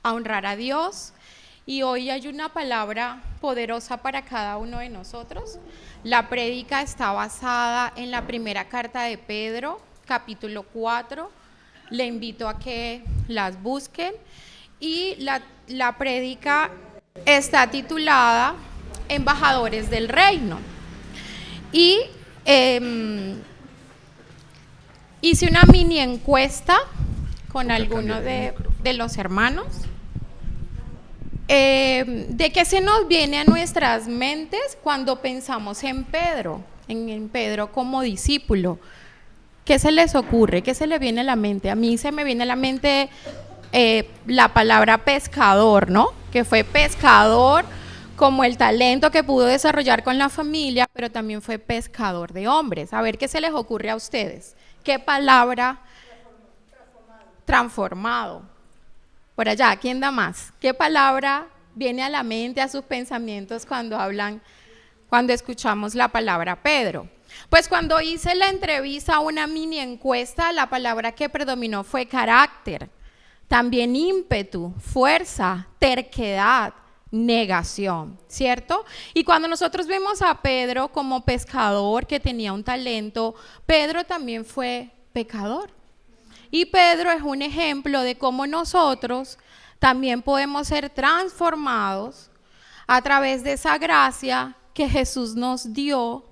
a honrar a Dios. Y hoy hay una palabra poderosa para cada uno de nosotros. La prédica está basada en la primera carta de Pedro, capítulo 4. Le invito a que las busquen. Y la prédica está titulada Embajadores del Reino. Y hice una mini encuesta con algunos de los hermanos. ¿De qué se nos viene a nuestras mentes cuando pensamos en Pedro, en Pedro como discípulo? ¿Qué se les ocurre? ¿Qué se le viene a la mente? A mí se me viene a la mente la palabra pescador, ¿no? Que fue pescador como el talento que pudo desarrollar con la familia, pero también fue pescador de hombres. A ver, ¿qué se les ocurre a ustedes? ¿Qué palabra? Transformado. Por allá, ¿quién da más? ¿Qué palabra viene a la mente, a sus pensamientos cuando escuchamos la palabra Pedro? Pues cuando hice la entrevista, una mini encuesta, la palabra que predominó fue carácter, también ímpetu, fuerza, terquedad, negación, ¿cierto? Y cuando nosotros vemos a Pedro como pescador que tenía un talento, Pedro también fue pecador. Y Pedro es un ejemplo de cómo nosotros también podemos ser transformados a través de esa gracia que Jesús nos dio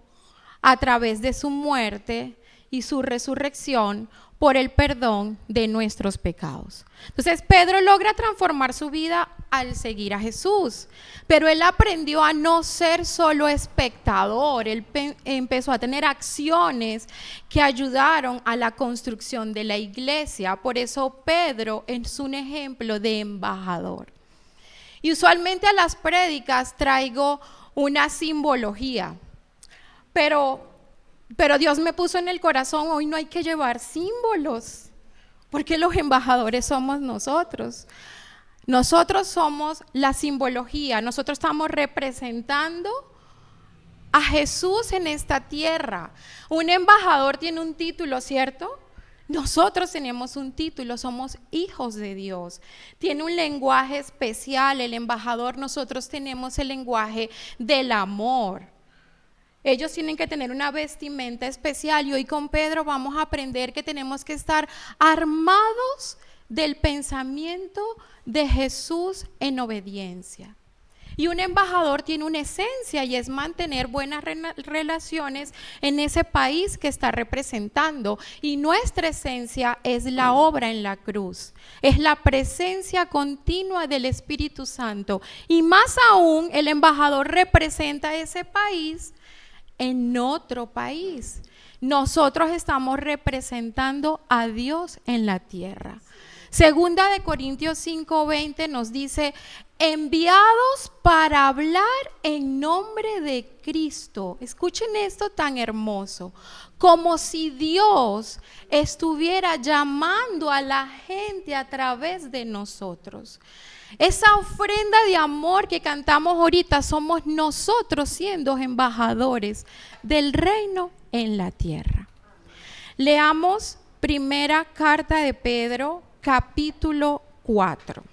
a través de su muerte y su resurrección por el perdón de nuestros pecados. Entonces Pedro logra transformar su vida al seguir a Jesús, pero él aprendió a no ser solo espectador, él empezó a tener acciones que ayudaron a la construcción de la iglesia. Por eso Pedro es un ejemplo de embajador. Y usualmente a las prédicas traigo una simbología, pero Dios me puso en el corazón, hoy no hay que llevar símbolos, porque los embajadores somos nosotros. Nosotros somos la simbología, nosotros estamos representando a Jesús en esta tierra. Un embajador tiene un título, ¿cierto? Nosotros tenemos un título, somos hijos de Dios. Tiene un lenguaje especial, el embajador, nosotros tenemos el lenguaje del amor. Ellos tienen que tener una vestimenta especial y hoy con Pedro vamos a aprender que tenemos que estar armados del pensamiento de Jesús en obediencia. Y un embajador tiene una esencia y es mantener buenas relaciones en ese país que está representando. Y nuestra esencia es la obra en la cruz, es la presencia continua del Espíritu Santo. Y más aún, el embajador representa ese país en otro país. Nosotros estamos representando a Dios en la tierra. Segunda de Corintios 5:20 nos dice, enviados para hablar en nombre de Cristo. Escuchen esto tan hermoso, como si Dios estuviera llamando a la gente a través de nosotros. Esa ofrenda de amor que cantamos ahorita somos nosotros siendo embajadores del reino en la tierra. Leamos primera carta de Pedro, capítulo 4.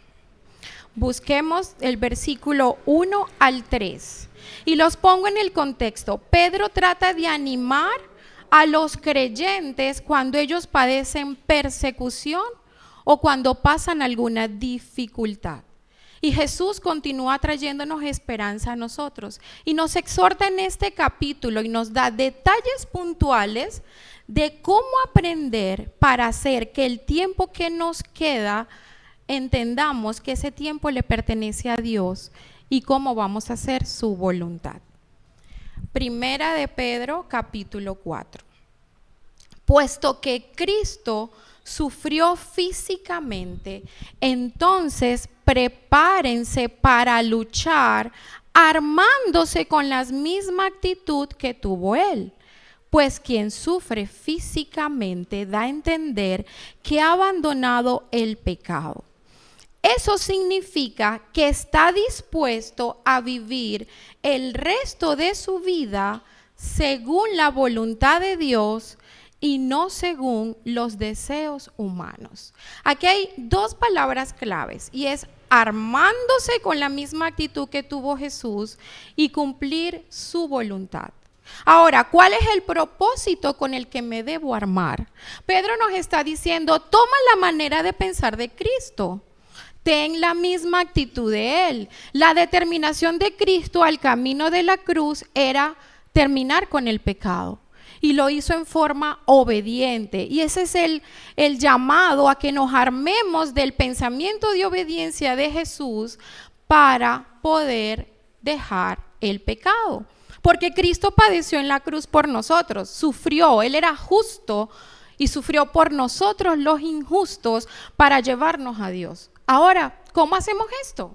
Busquemos el versículo 1 al 3 y los pongo en el contexto. Pedro trata de animar a los creyentes cuando ellos padecen persecución o cuando pasan alguna dificultad. Y Jesús continúa trayéndonos esperanza a nosotros y nos exhorta en este capítulo y nos da detalles puntuales de cómo aprender para hacer que el tiempo que nos queda entendamos que ese tiempo le pertenece a Dios y cómo vamos a hacer su voluntad. Primera de Pedro, capítulo 4. Puesto que Cristo sufrió físicamente, entonces prepárense para luchar armándose con la misma actitud que tuvo Él. Pues quien sufre físicamente da a entender que ha abandonado el pecado. Eso significa que está dispuesto a vivir el resto de su vida según la voluntad de Dios y no según los deseos humanos. Aquí hay dos palabras claves y es armándose con la misma actitud que tuvo Jesús y cumplir su voluntad. Ahora, ¿cuál es el propósito con el que me debo armar? Pedro nos está diciendo, toma la manera de pensar de Cristo. Ten la misma actitud de Él. La determinación de Cristo al camino de la cruz era terminar con el pecado. Y lo hizo en forma obediente. Y ese es el llamado a que nos armemos del pensamiento de obediencia de Jesús para poder dejar el pecado. Porque Cristo padeció en la cruz por nosotros, sufrió, Él era justo y sufrió por nosotros los injustos para llevarnos a Dios. Ahora, ¿cómo hacemos esto?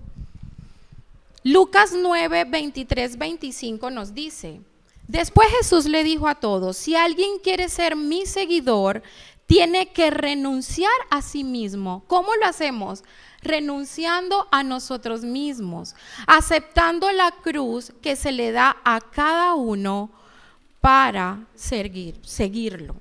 Lucas 9, 23, 25 nos dice, después Jesús le dijo a todos, si alguien quiere ser mi seguidor, tiene que renunciar a sí mismo. ¿Cómo lo hacemos? Renunciando a nosotros mismos, aceptando la cruz que se le da a cada uno para seguirlo.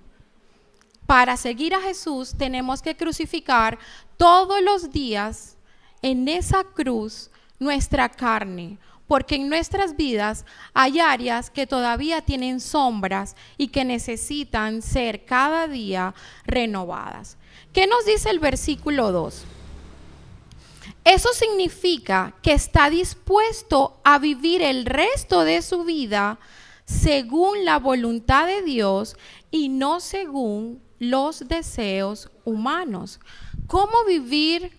Para seguir a Jesús tenemos que crucificar todos los días en esa cruz nuestra carne, porque en nuestras vidas hay áreas que todavía tienen sombras y que necesitan ser cada día renovadas. ¿Qué nos dice el versículo 2? Eso significa que está dispuesto a vivir el resto de su vida según la voluntad de Dios y no según los deseos humanos. ¿Cómo vivir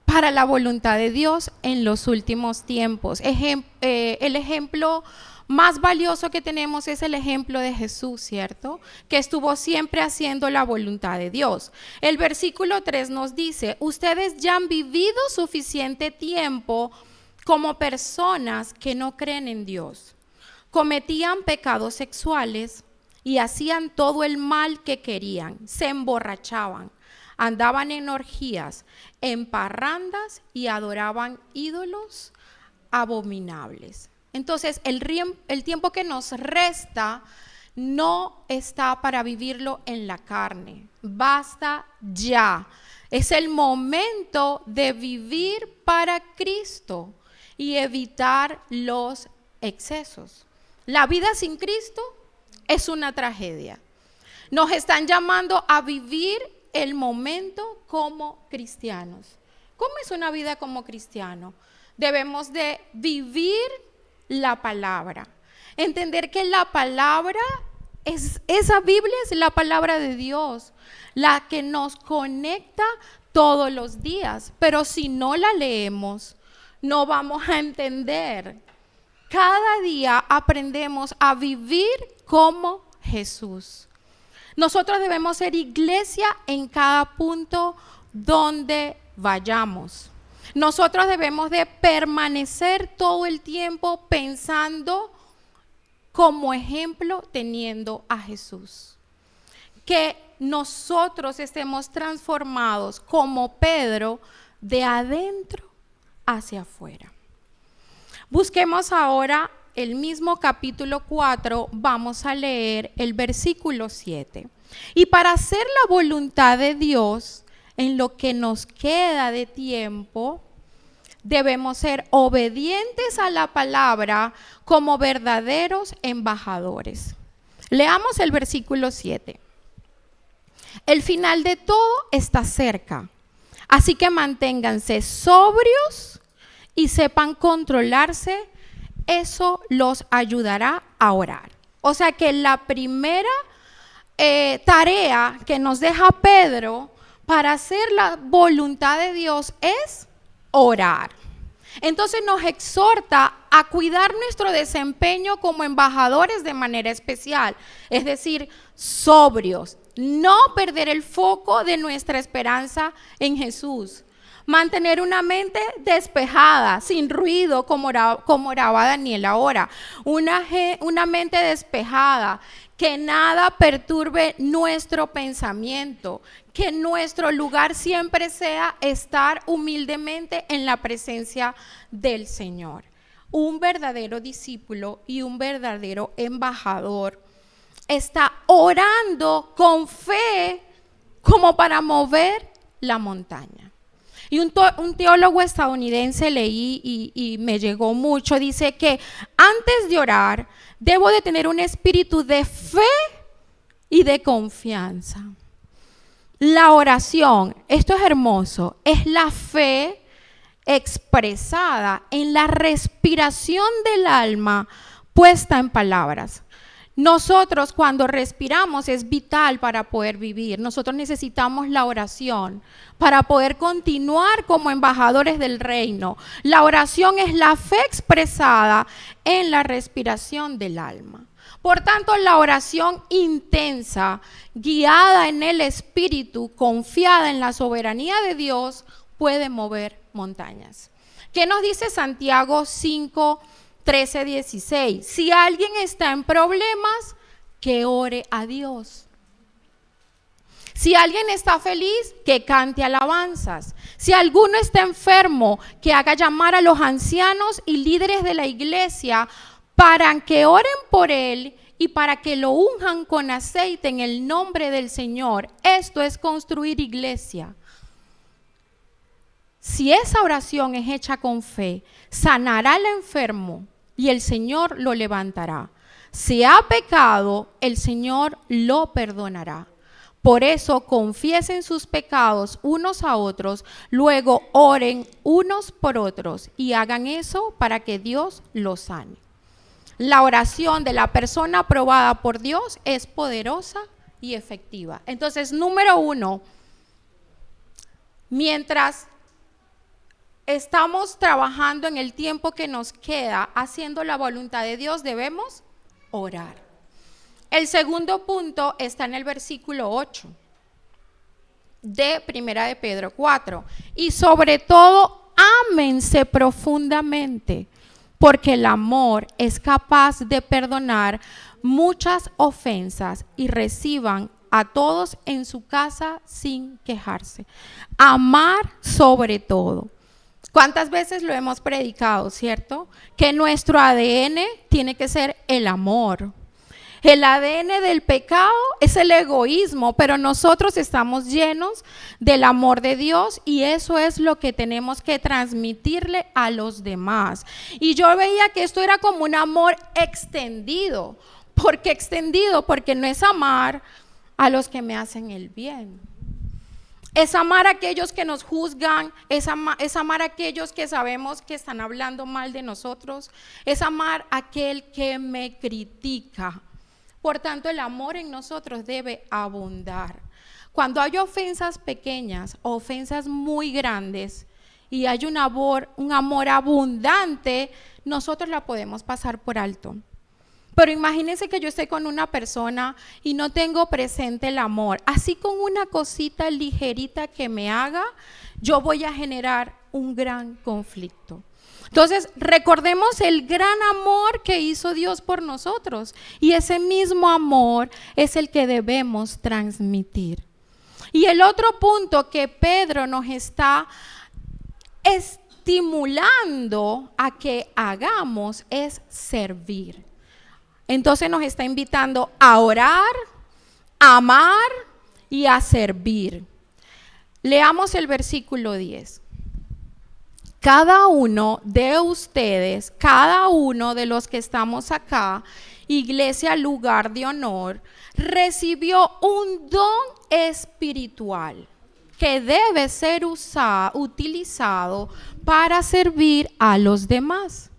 para la voluntad de Dios en los últimos tiempos? El ejemplo más valioso que tenemos es el ejemplo de Jesús, ¿cierto? Que estuvo siempre haciendo la voluntad de Dios. El versículo 3 nos dice, ustedes ya han vivido suficiente tiempo como personas que no creen en Dios. Cometían pecados sexuales y hacían todo el mal que querían. Se emborrachaban, andaban en orgías, en parrandas y adoraban ídolos abominables. Entonces, el tiempo que nos resta no está para vivirlo en la carne. Basta ya. Es el momento de vivir para Cristo y evitar los excesos. La vida sin Cristo es una tragedia. Nos están llamando a vivir el momento como cristianos. ¿Cómo es una vida como cristiano? Debemos de vivir la palabra, entender que la palabra esa Biblia es la palabra de Dios, la que nos conecta todos los días, pero si no la leemos, no vamos a entender. Cada día aprendemos a vivir como Jesús. Nosotros debemos ser iglesia en cada punto donde vayamos. Nosotros debemos de permanecer todo el tiempo pensando como ejemplo teniendo a Jesús. Que nosotros estemos transformados como Pedro de adentro hacia afuera. Busquemos ahora el mismo capítulo 4, vamos a leer el versículo 7. Y para hacer la voluntad de Dios, en lo que nos queda de tiempo, debemos ser obedientes a la palabra como verdaderos embajadores. Leamos el versículo 7. El final de todo está cerca, así que manténganse sobrios y sepan controlarse, eso los ayudará a orar. O sea que la primera tarea que nos deja Pedro para hacer la voluntad de Dios es orar. Entonces nos exhorta a cuidar nuestro desempeño como embajadores de manera especial, es decir, sobrios, no perder el foco de nuestra esperanza en Jesús, mantener una mente despejada, sin ruido, como oraba Daniel ahora, una mente despejada, que nada perturbe nuestro pensamiento, que nuestro lugar siempre sea estar humildemente en la presencia del Señor. Un verdadero discípulo y un verdadero embajador está orando con fe como para mover la montaña. Y un teólogo estadounidense leí y me llegó mucho, dice que antes de orar debo de tener un espíritu de fe y de confianza. La oración, esto es hermoso, es la fe expresada en la respiración del alma puesta en palabras. Nosotros cuando respiramos es vital para poder vivir. Nosotros necesitamos la oración para poder continuar como embajadores del reino. La oración es la fe expresada en la respiración del alma. Por tanto, la oración intensa, guiada en el Espíritu, confiada en la soberanía de Dios, puede mover montañas. ¿Qué nos dice Santiago 5, 13, 16? Si alguien está en problemas, que ore a Dios. Si alguien está feliz, que cante alabanzas. Si alguno está enfermo, que haga llamar a los ancianos y líderes de la iglesia para que oren por él y para que lo unjan con aceite en el nombre del Señor. Esto es construir iglesia. Si esa oración es hecha con fe, sanará al enfermo y el Señor lo levantará. Si ha pecado, el Señor lo perdonará. Por eso confiesen sus pecados unos a otros, luego oren unos por otros y hagan eso para que Dios los sane. La oración de la persona aprobada por Dios es poderosa y efectiva. Entonces, número 1, mientras estamos trabajando en el tiempo que nos queda haciendo la voluntad de Dios, debemos orar. El segundo punto está en el versículo 8 de Primera de Pedro 4. Y sobre todo, ámense profundamente, porque el amor es capaz de perdonar muchas ofensas y reciban a todos en su casa sin quejarse. Amar sobre todo. ¿Cuántas veces lo hemos predicado, cierto? Que nuestro ADN tiene que ser el amor. El ADN del pecado es el egoísmo, pero nosotros estamos llenos del amor de Dios y eso es lo que tenemos que transmitirle a los demás. Y yo veía que esto era como un amor extendido. ¿Por qué extendido? Porque no es amar a los que me hacen el bien. Es amar a aquellos que nos juzgan, es amar a aquellos que sabemos que están hablando mal de nosotros, es amar a aquel que me critica. Por tanto, el amor en nosotros debe abundar. Cuando hay ofensas pequeñas o ofensas muy grandes y hay un amor abundante, nosotros la podemos pasar por alto. Pero imagínense que yo esté con una persona y no tengo presente el amor. Así con una cosita ligerita que me haga, yo voy a generar un gran conflicto. Entonces, recordemos el gran amor que hizo Dios por nosotros. Y ese mismo amor es el que debemos transmitir. Y el otro punto que Pedro nos está estimulando a que hagamos es servir. Entonces nos está invitando a orar, a amar y a servir. Leamos el versículo 10. Cada uno de ustedes, cada uno de los que estamos acá, iglesia, lugar de honor, recibió un don espiritual que debe ser utilizado para servir a los demás.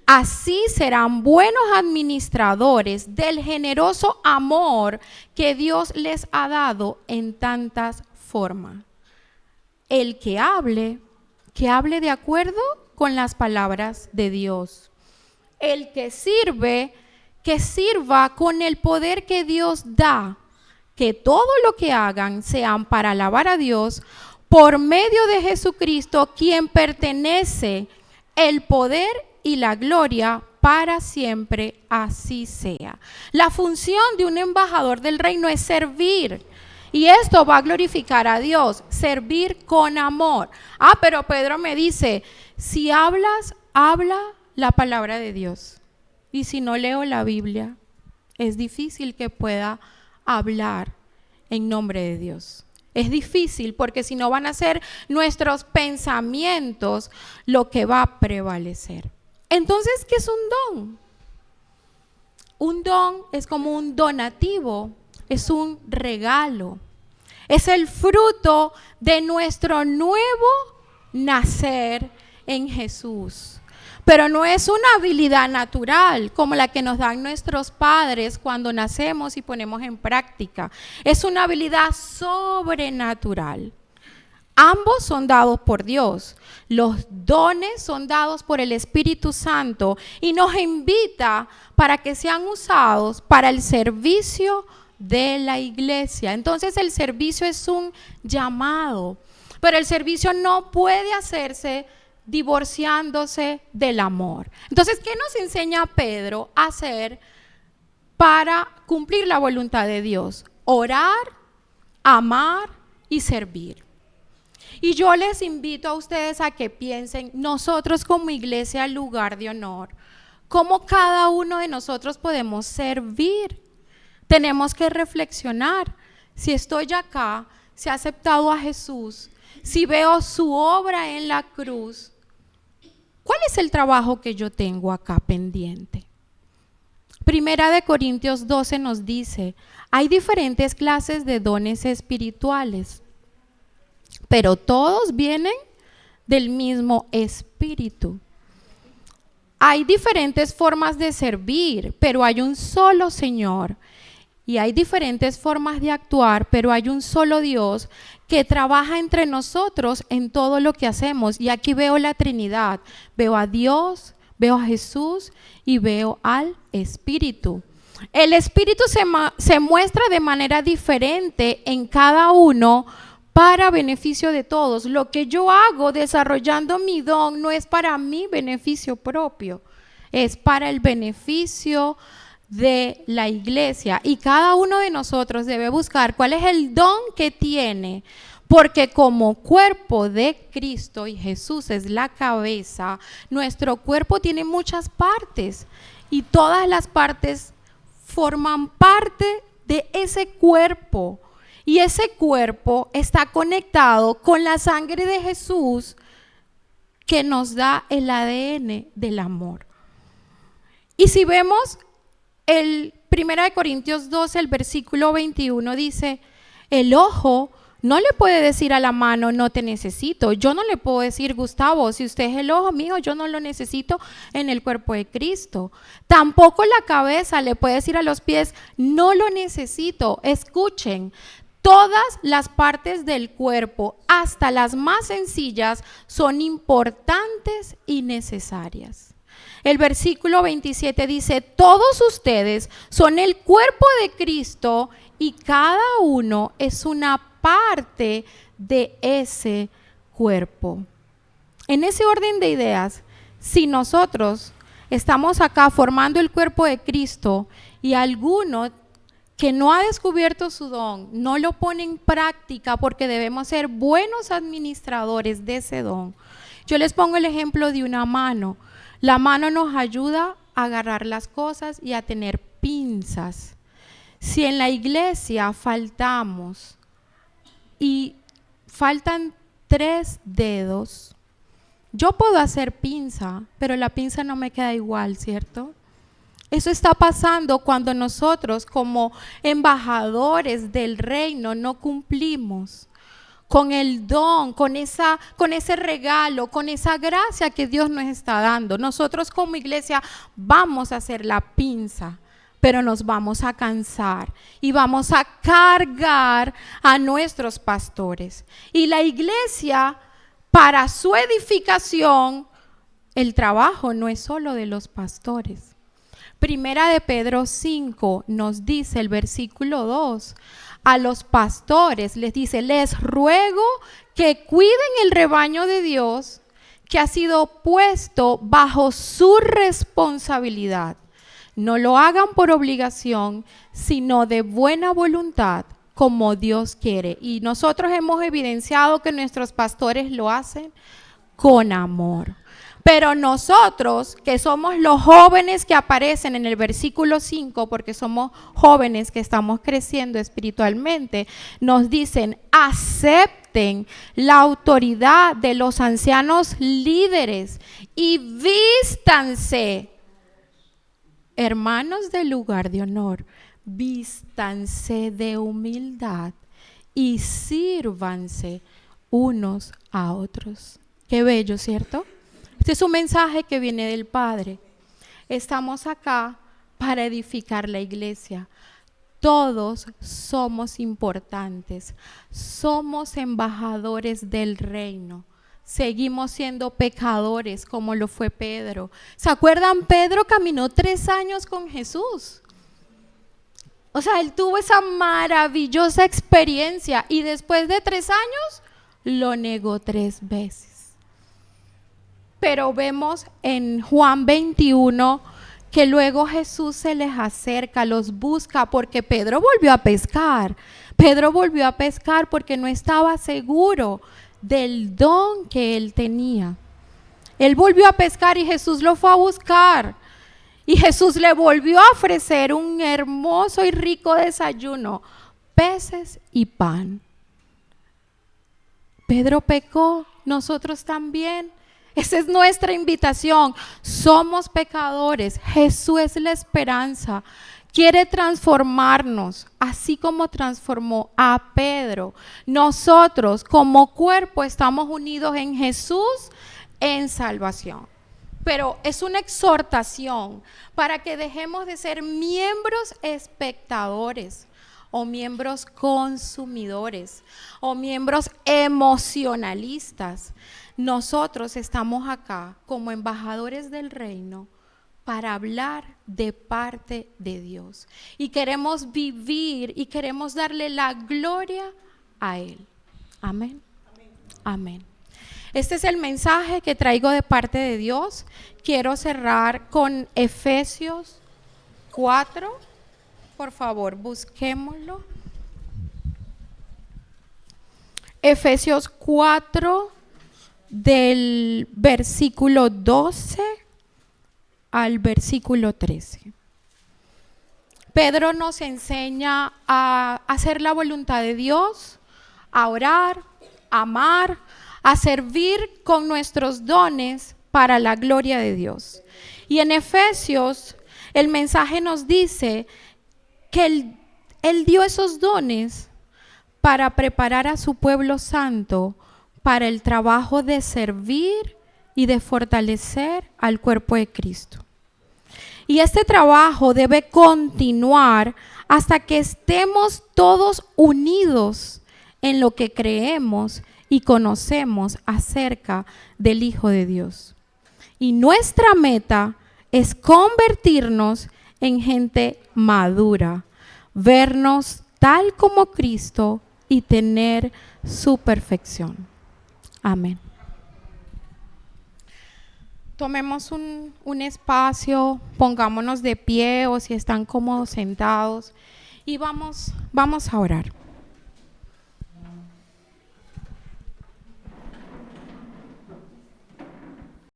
Así serán buenos administradores del generoso amor que Dios les ha dado en tantas formas. El que hable de acuerdo con las palabras de Dios. El que sirve, que sirva con el poder que Dios da. Que todo lo que hagan sean para alabar a Dios por medio de Jesucristo, quien pertenece el poder y la gloria para siempre, así sea. La función de un embajador del reino es servir. Y esto va a glorificar a Dios, servir con amor. Pero Pedro me dice, si hablas, habla la palabra de Dios. Y si no leo la Biblia, es difícil que pueda hablar en nombre de Dios. Es difícil porque si no van a ser nuestros pensamientos lo que va a prevalecer. Entonces, ¿qué es un don? Un don es como un donativo, es un regalo. Es el fruto de nuestro nuevo nacer en Jesús. Pero no es una habilidad natural como la que nos dan nuestros padres cuando nacemos y ponemos en práctica. Es una habilidad sobrenatural. Ambos son dados por Dios. Los dones son dados por el Espíritu Santo y nos invita para que sean usados para el servicio de la iglesia. Entonces el servicio es un llamado, pero el servicio no puede hacerse divorciándose del amor. Entonces, ¿qué nos enseña Pedro a hacer para cumplir la voluntad de Dios? Orar, amar y servir. Y yo les invito a ustedes a que piensen, nosotros como iglesia, lugar de honor, cómo cada uno de nosotros podemos servir. Tenemos que reflexionar. Si estoy acá, si he aceptado a Jesús, si veo su obra en la cruz, ¿cuál es el trabajo que yo tengo acá pendiente? Primera de Corintios 12 nos dice, hay diferentes clases de dones espirituales, pero todos vienen del mismo Espíritu. Hay diferentes formas de servir, pero hay un solo Señor. Y hay diferentes formas de actuar, pero hay un solo Dios que trabaja entre nosotros en todo lo que hacemos. Y aquí veo la Trinidad. Veo a Dios, veo a Jesús y veo al Espíritu. El Espíritu se muestra de manera diferente en cada uno para beneficio de todos. Lo que yo hago desarrollando mi don no es para mi beneficio propio, es para el beneficio de la iglesia, y cada uno de nosotros debe buscar cuál es el don que tiene, porque como cuerpo de Cristo, y Jesús es la cabeza, nuestro cuerpo tiene muchas partes y todas las partes forman parte de ese cuerpo, y ese cuerpo está conectado con la sangre de Jesús que nos da el ADN del amor. Y si vemos el 1 Corintios 12, el versículo 21 dice, el ojo no le puede decir a la mano, no te necesito. Yo no le puedo decir, Gustavo, si usted es el ojo mío, yo no lo necesito en el cuerpo de Cristo. Tampoco la cabeza le puede decir a los pies, no lo necesito. Escuchen, todas las partes del cuerpo, hasta las más sencillas, son importantes y necesarias. El versículo 27 dice, todos ustedes son el cuerpo de Cristo y cada uno es una parte de ese cuerpo. En ese orden de ideas, si nosotros estamos acá formando el cuerpo de Cristo y alguno que no ha descubierto su don, no lo pone en práctica porque debemos ser buenos administradores de ese don. Yo les pongo el ejemplo de una mano. La mano nos ayuda a agarrar las cosas y a tener pinzas. Si en la iglesia faltamos y faltan 3 dedos, yo puedo hacer pinza, pero la pinza no me queda igual, ¿cierto? Eso está pasando cuando nosotros como embajadores del reino no cumplimos con el don, con ese regalo, con esa gracia que Dios nos está dando. Nosotros como iglesia vamos a hacer la pinza, pero nos vamos a cansar y vamos a cargar a nuestros pastores. Y la iglesia, para su edificación, el trabajo no es solo de los pastores. Primera de Pedro 5 nos dice el versículo 2, a los pastores les dice, les ruego que cuiden el rebaño de Dios que ha sido puesto bajo su responsabilidad. No lo hagan por obligación, sino de buena voluntad, como Dios quiere. Y nosotros hemos evidenciado que nuestros pastores lo hacen con amor. Pero nosotros, que somos los jóvenes que aparecen en el versículo 5, porque somos jóvenes que estamos creciendo espiritualmente, nos dicen, acepten la autoridad de los ancianos líderes y vístanse, hermanos del lugar de honor, vístanse de humildad y sírvanse unos a otros. Qué bello, ¿cierto? Este es un mensaje que viene del Padre. Estamos acá para edificar la iglesia. Todos somos importantes. Somos embajadores del reino. Seguimos siendo pecadores como lo fue Pedro. ¿Se acuerdan? Pedro caminó 3 años con Jesús. O sea, él tuvo esa maravillosa experiencia y después de 3 años lo negó 3 veces. Pero vemos en Juan 21 que luego Jesús se les acerca, los busca, porque Pedro volvió a pescar. Pedro volvió a pescar porque no estaba seguro del don que él tenía. Él volvió a pescar y Jesús lo fue a buscar. Y Jesús le volvió a ofrecer un hermoso y rico desayuno, peces y pan. Pedro pecó, nosotros también. Esa es nuestra invitación. Somos pecadores. Jesús es la esperanza. Quiere transformarnos, así como transformó a Pedro. Nosotros como cuerpo estamos unidos en Jesús en salvación. Pero es una exhortación para que dejemos de ser miembros espectadores o miembros consumidores o miembros emocionalistas. Nosotros estamos acá como embajadores del reino para hablar de parte de Dios. Y queremos vivir y queremos darle la gloria a Él. Amén. Amén. Este es el mensaje que traigo de parte de Dios. Quiero cerrar con Efesios 4. Por favor, busquémoslo. Efesios 4, del versículo 12 al versículo 13. Pedro nos enseña a hacer la voluntad de Dios, a orar, a amar, a servir con nuestros dones para la gloria de Dios. Y en Efesios el mensaje nos dice que Él dio esos dones para preparar a su pueblo santo para el trabajo de servir y de fortalecer al cuerpo de Cristo. Y este trabajo debe continuar hasta que estemos todos unidos en lo que creemos y conocemos acerca del Hijo de Dios. Y nuestra meta es convertirnos en gente madura, vernos tal como Cristo y tener su perfección. Amén. Tomemos un espacio, pongámonos de pie o si están cómodos sentados y vamos a orar.